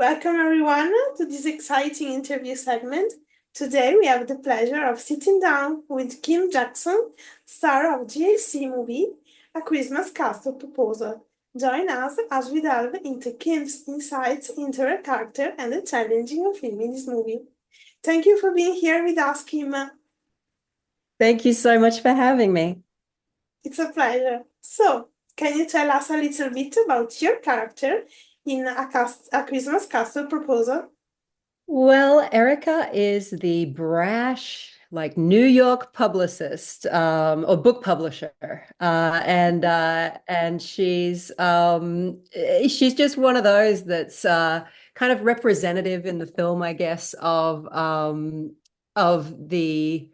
Welcome everyone to this exciting interview segment. Today we have the pleasure of sitting down with Kym Jackson, star of GAC movie A Christmas Castle Proposal. Join us as we delve into Kym's insights into her character and the challenging of filming this movie. Thank you for being here with us, Kym. Thank you so much for having me. It's a pleasure. So, can you tell us a little bit about your character in A Christmas Castle Proposal? Well, Erica is the brash, like New York publicist, or book publisher, and she's just one of those that's kind of representative in the film, I guess, of the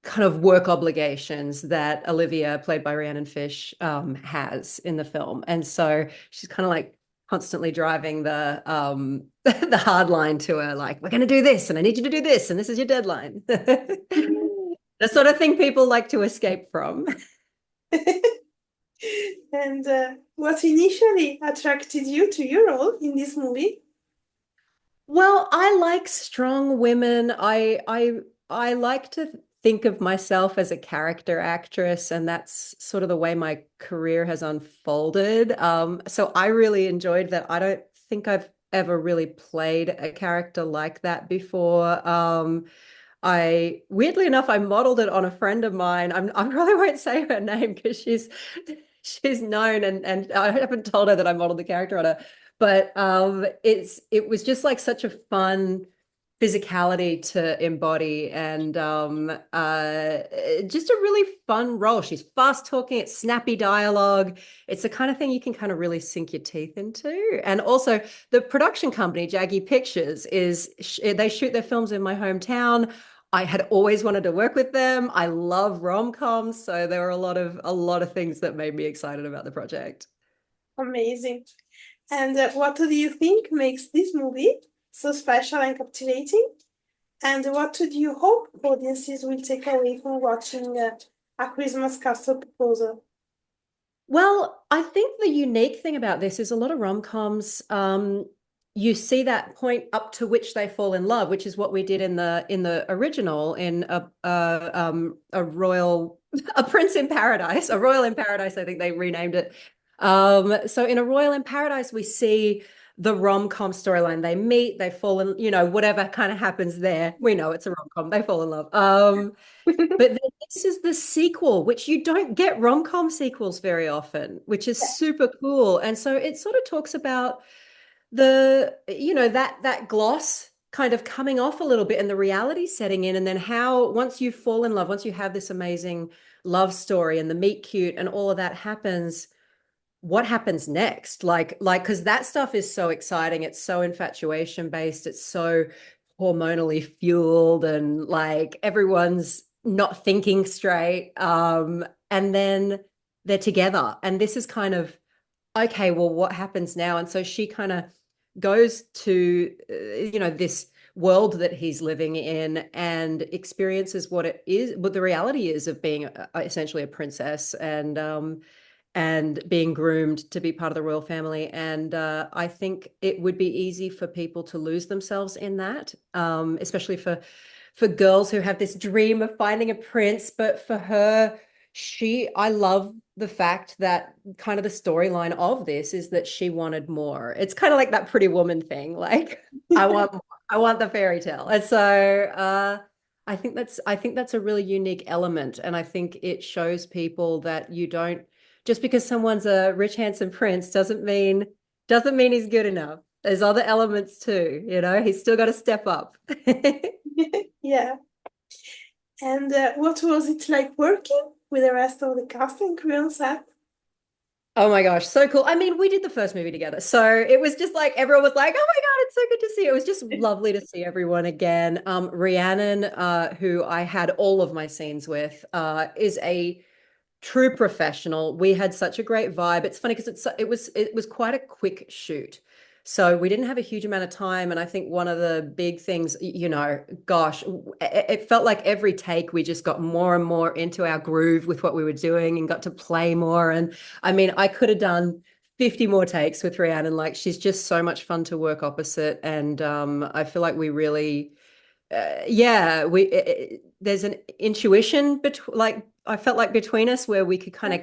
kind of work obligations that Olivia, played by Rhiannon Fish, has in the film. And so she's kind of like constantly driving the the hard line to her, like, we're gonna do this, and I need you to do this, and this is your deadline. The sort of thing people like to escape from. And what initially attracted you to your role in this movie? Well, I like strong women. I like to think of myself as a character actress, and that's sort of the way my career has unfolded. So I really enjoyed that. I don't think I've ever really played a character like that before. I weirdly enough, I modeled it on a friend of mine. I probably won't say her name because she's known, and I haven't told her that I modeled the character on her. But it was just like such a fun physicality to embody, and just a really fun role. She's fast talking, it's snappy dialogue. It's the kind of thing you can kind of really sink your teeth into. And also the production company, Jaggy Pictures, they shoot their films in my hometown. I had always wanted to work with them. I love rom-coms, so there were a lot of things that made me excited about the project. Amazing. And what do you think makes this movie so special and captivating? And what do you hope audiences will take away from watching A Christmas Castle Proposal? Well, I think the unique thing about this is a lot of rom-coms, you see that point up to which they fall in love, which is what we did in the original, in a royal a prince in paradise, a royal in paradise, I think they renamed it. So in a royal in paradise, we see the rom-com storyline. They meet, they fall in, whatever kind of happens there. We know it's a rom-com, they fall in love. But then this is the sequel, which you don't get rom-com sequels very often, which is super cool. And so it sort of talks about that gloss kind of coming off a little bit and the reality setting in, and then how once you fall in love, once you have this amazing love story and the meet cute and all of that happens, what happens next? Because that stuff is so exciting. It's so infatuation based. It's so hormonally fueled, and like everyone's not thinking straight. And then they're together. And this is kind of, okay, well, what happens now? And so she kind of goes to, this world that he's living in and experiences what it is, what the reality is of being essentially a princess, and being groomed to be part of the royal family. And I think it would be easy for people to lose themselves in that, especially for girls who have this dream of finding a prince. But for her, I love the fact that kind of the storyline of this is that she wanted more. It's kind of like that Pretty Woman thing, like I want more. I want the fairy tale. And so I think that's a really unique element, and I think it shows people that you don't, just because someone's a rich, handsome prince doesn't mean he's good enough. There's other elements too, he's still got to step up. Yeah. And what was it like working with the rest of the cast and crew on set? Oh my gosh, so cool. I mean, we did the first movie together. So it was just like everyone was like, oh my God, it's so good to see you. It was just lovely to see everyone again. Rhiannon, who I had all of my scenes with, is a true professional. We had such a great vibe. It's funny because it was quite a quick shoot. So we didn't have a huge amount of time. And I think one of the big things, gosh, it felt like every take we just got more and more into our groove with what we were doing and got to play more. And I mean, I could have done 50 more takes with Rhiannon. Like she's just so much fun to work opposite. And I feel like we really yeah, there's an intuition between like I felt like between us where we could kind of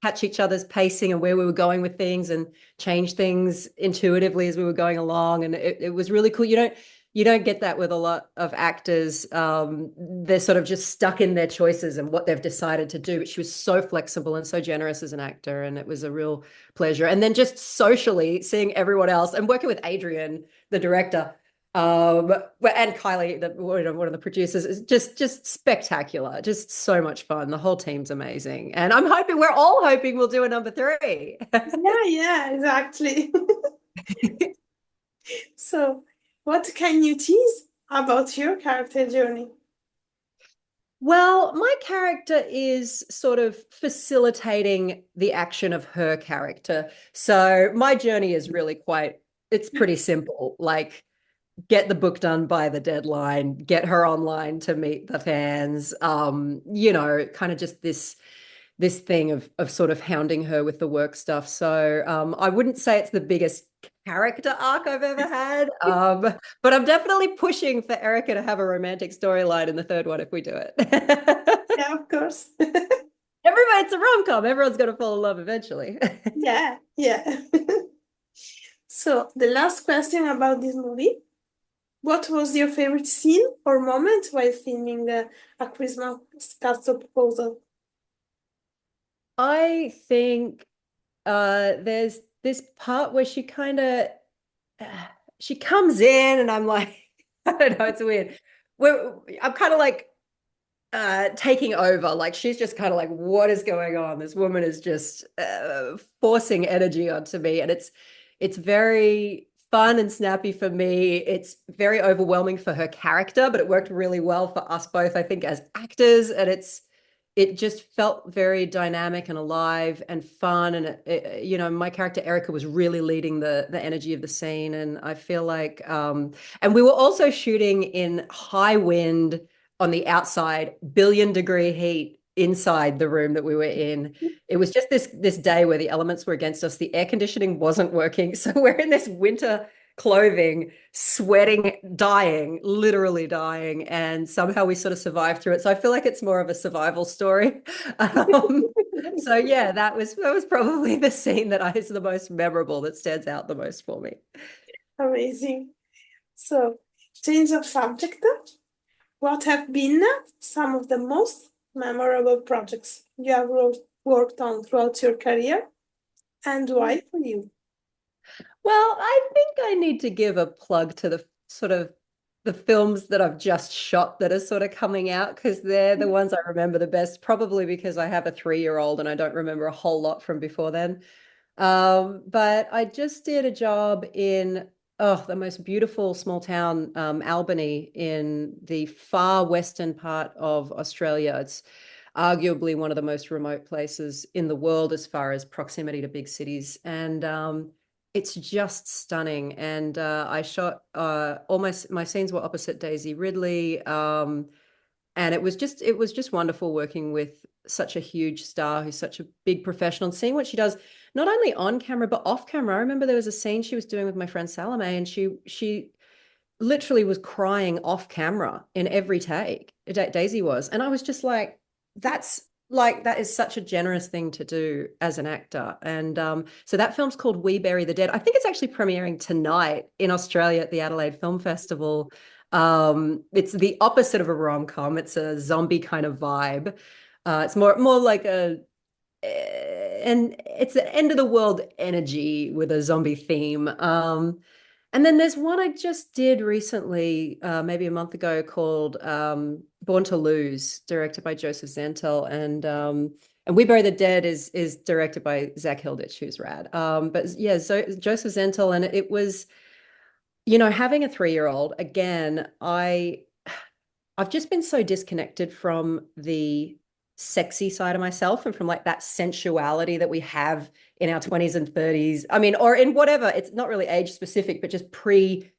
catch each other's pacing and where we were going with things and change things intuitively as we were going along. And it was really cool. You don't get that with a lot of actors. They're sort of just stuck in their choices and what they've decided to do. But she was so flexible and so generous as an actor, and it was a real pleasure. And then just socially seeing everyone else and working with Adrian, the director, and Kylie, one of the producers, is just spectacular, just so much fun. The whole team's amazing, and we're all hoping we'll do a number three. Yeah, yeah, exactly. So, what can you tease about your character journey? Well, my character is sort of facilitating the action of her character. So my journey is really it's pretty simple. Like, get the book done by the deadline, get her online to meet the fans. Kind of just this thing of sort of hounding her with the work stuff. So I wouldn't say it's the biggest character arc I've ever had. But I'm definitely pushing for Erica to have a romantic storyline in the third one if we do it. Yeah, of course. Everybody, it's a rom-com. Everyone's going to fall in love eventually. Yeah, yeah. So, the last question about this movie. What was your favorite scene or moment while filming A Christmas Castle Proposal? I think there's this part where she comes in and I'm like, I don't know, it's weird. I'm kind of like taking over. Like she's just kind of like, what is going on? This woman is just forcing energy onto me, and it's very fun and snappy for me. It's very overwhelming for her character, but it worked really well for us both, I think, as actors, and it just felt very dynamic and alive and fun. And my character Erica was really leading the energy of the scene, and I feel like and we were also shooting in high wind on the outside, billion-degree heat inside the room that we were in. It was just this day where the elements were against us. The air conditioning wasn't working, so we're in this winter clothing, sweating, dying, literally dying, and somehow we sort of survived through it. So I feel like it's more of a survival story. So yeah, that was probably the scene that is the most memorable, that stands out the most for me. Amazing. So, change of subject. What have been some of the most memorable projects you have worked on throughout your career, and why for you? Well, I think I need to give a plug to the sort of the films that I've just shot that are sort of coming out, because they're the ones I remember the best, probably because I have a 3-year-old and I don't remember a whole lot from before then. But I just did a job in the most beautiful small town, Albany, in the far western part of Australia. It's arguably one of the most remote places in the world as far as proximity to big cities. And it's just stunning. And I shot almost, my scenes were opposite Daisy Ridley. And it was just wonderful working with such a huge star who's such a big professional, and seeing what she does not only on camera but off camera. I remember there was a scene she was doing with my friend Salome, and she literally was crying off camera in every take. Daisy was, and I was just like, that is such a generous thing to do as an actor. And so that film's called We Bury the Dead. I think it's actually premiering tonight in Australia at the Adelaide Film Festival. It's the opposite of a rom-com. It's a zombie kind of vibe. It's more like and it's an end of the world energy with a zombie theme. And then there's one I just did recently, maybe a month ago, called Born to Lose, directed by Joseph Zentel, and We Bury the Dead is directed by Zach Hilditch, who's rad. But yeah, so Joseph Zentel, and it was, having a 3-year-old again. I've just been so disconnected from the sexy side of myself and from like that sensuality that we have in our 20s and 30s. I mean, or in whatever, it's not really age specific, but just pre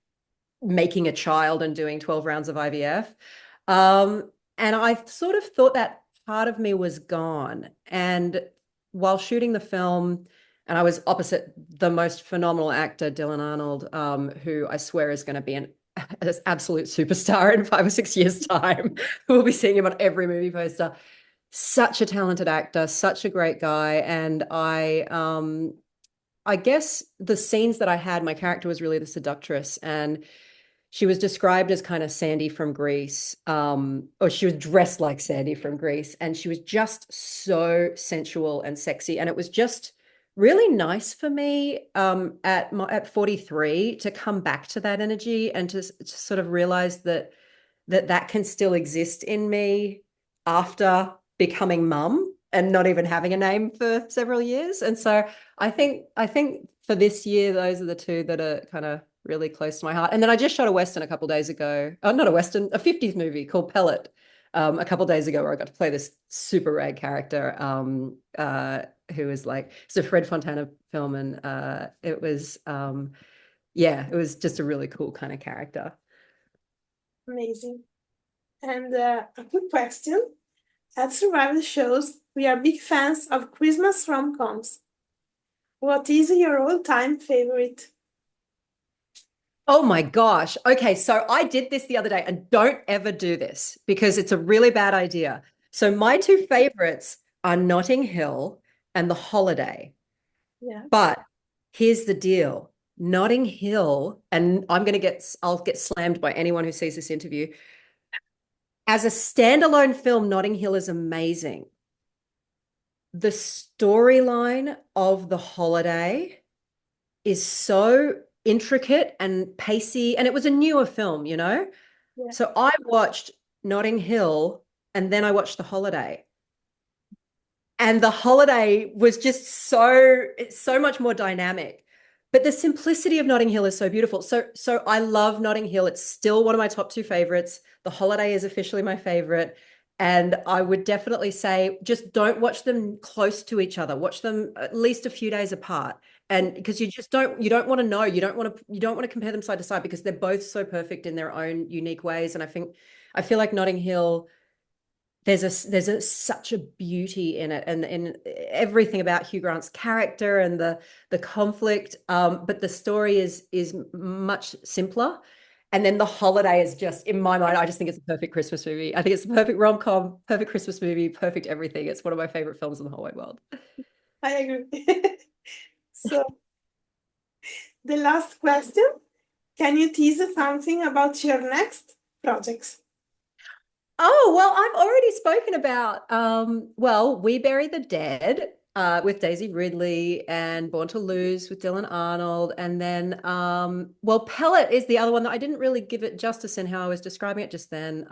making a child and doing 12 rounds of IVF. And I sort of thought that part of me was gone. And while shooting the film, And I was opposite the most phenomenal actor, Dylan Arnold, who I swear is going to be an absolute superstar in 5 or 6 years' time. We'll be seeing him on every movie poster. Such a talented actor, such a great guy. And I guess the scenes that I had, my character was really the seductress, and she was described as kind of Sandy from Greece, or she was dressed like Sandy from Greece, and she was just so sensual and sexy, and it was just really nice for me at 43 to come back to that energy and to sort of realize that can still exist in me after becoming mum and not even having a name for several years. And so I think for this year, those are the two that are kind of really close to my heart. And then I just shot a Western a couple of days ago. Oh, not a Western, a 50s movie called Pellet, a couple of days ago, where I got to play this super rad character who is like, it's a Fred Fontana film. And yeah, it was just a really cool kind of character. Amazing. And a quick question. At Survival Shows, we are big fans of Christmas rom-coms. What is your all-time favorite? Oh my gosh. Okay, so I did this the other day, and don't ever do this because it's a really bad idea. So my two favorites are Notting Hill and The Holiday. Yeah. But here's the deal. Notting Hill, and I'll get slammed by anyone who sees this interview. As a standalone film, Notting Hill is amazing. The storyline of The Holiday is so intricate and pacey, and it was a newer film, you know? Yeah. So I watched Notting Hill and then I watched The Holiday. And The Holiday was just so much more dynamic. But the simplicity of Notting Hill is so beautiful. So I love Notting Hill. It's still one of my top two favorites. The Holiday is officially my favorite. And I would definitely say just don't watch them close to each other. Watch them at least a few days apart. And because you don't want to know, you don't want to compare them side to side because they're both so perfect in their own unique ways. And I feel like Notting Hill, there's such a beauty in it, and in everything about Hugh Grant's character and the conflict, but the story is much simpler. And then The Holiday is just, in my mind, I just think it's a perfect Christmas movie. I think it's the perfect rom-com, perfect Christmas movie, perfect everything. It's one of my favorite films in the whole wide world. I agree. So, the last question. Can you tease something about your next projects? Oh, well, I've already spoken about well, We Bury the Dead with Daisy Ridley, and Born to Lose with Dylan Arnold, and then well, Pellet is the other one that I didn't really give it justice in how I was describing it just then.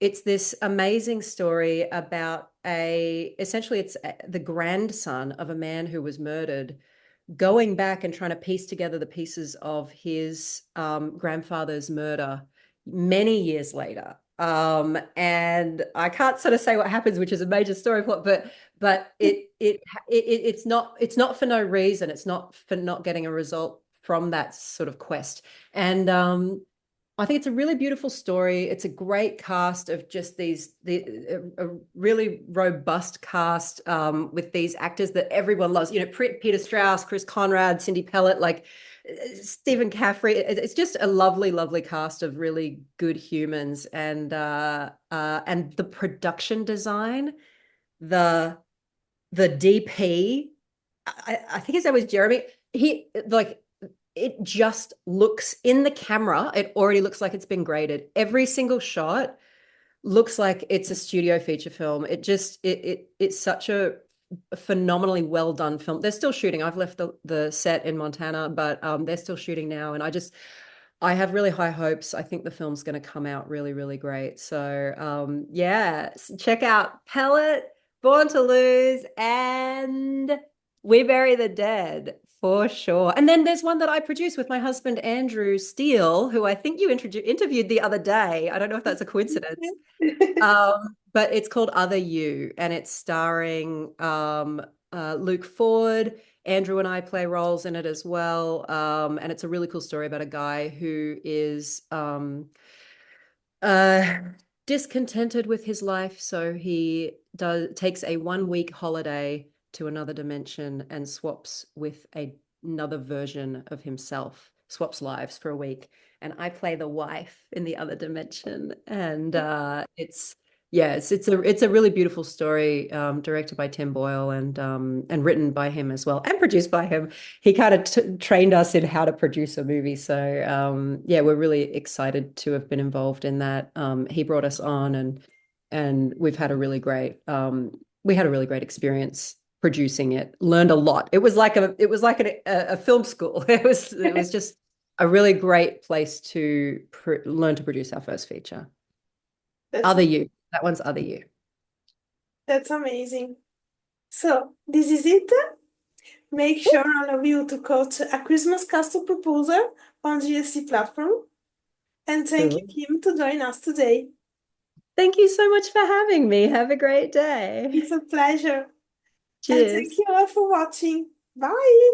It's this amazing story about essentially it's the grandson of a man who was murdered, going back and trying to piece together the pieces of his grandfather's murder many years later. And I can't sort of say what happens, which is a major story plot, but it's not for no reason. It's not for not getting a result from that sort of quest. And I think it's a really beautiful story. It's a great cast of just a really robust cast with these actors that everyone loves. You know, Peter Strauss, Chris Conrad, Cindy Pellet, like Stephen Caffrey. It's just a lovely, lovely cast of really good humans, and the production design, the DP. I think his name was Jeremy. He like it just looks in the camera, it already looks like it's been graded. Every single shot looks like it's a studio feature film. It's such a phenomenally well done film. They're still shooting. I've left the set in Montana, but they're still shooting now. And I have really high hopes. I think the film's going to come out really, really great. So yeah, check out Pellet, Born to Lose, and We Bury the Dead for sure. And then there's one that I produced with my husband, Andrew Steele, who I think you interviewed the other day. I don't know if that's a coincidence. But it's called Other You, and it's starring Luke Ford. Andrew and I play roles in it as well. And it's a really cool story about a guy who is uh, discontented with his life. So he takes a 1 week holiday to another dimension and swaps with another version of himself, swaps lives for a week. And I play the wife in the other dimension. And it's a really beautiful story, directed by Tim Boyle and written by him as well, and produced by him. He kind of trained us in how to produce a movie. So yeah, we're really excited to have been involved in that. He brought us on, and we've had a really great we had a really great experience producing it. Learned a lot. It was like a film school. It was just a really great place to learn to produce our first feature. Other You. That one's Other You. That's amazing. So this is it. Make sure all of you to go to A Christmas Castle Proposal on GSC platform. And thank you, Kym, to join us today. Thank you so much for having me. Have a great day. It's a pleasure. Cheers. And thank you all for watching. Bye.